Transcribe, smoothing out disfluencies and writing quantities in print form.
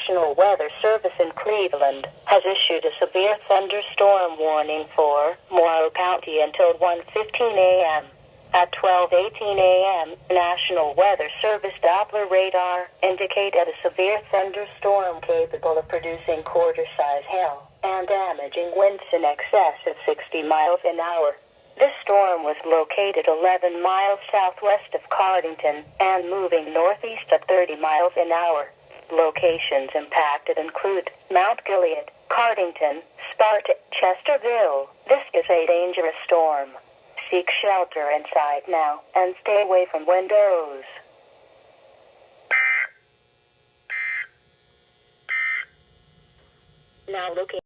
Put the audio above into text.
National Weather Service in Cleveland has issued a severe thunderstorm warning for Morrow County until 1:15 a.m. At 12:18 a.m., National Weather Service Doppler radar indicated a severe thunderstorm capable of producing quarter-size hail and damaging winds in excess of 60 miles an hour. This storm was located 11 miles southwest of Cardington and moving northeast at 30 miles an hour. Locations impacted include Mount Gilead, Cardington, Sparta, Chesterville. This is a dangerous storm. Seek shelter inside now and stay away from windows. Now looking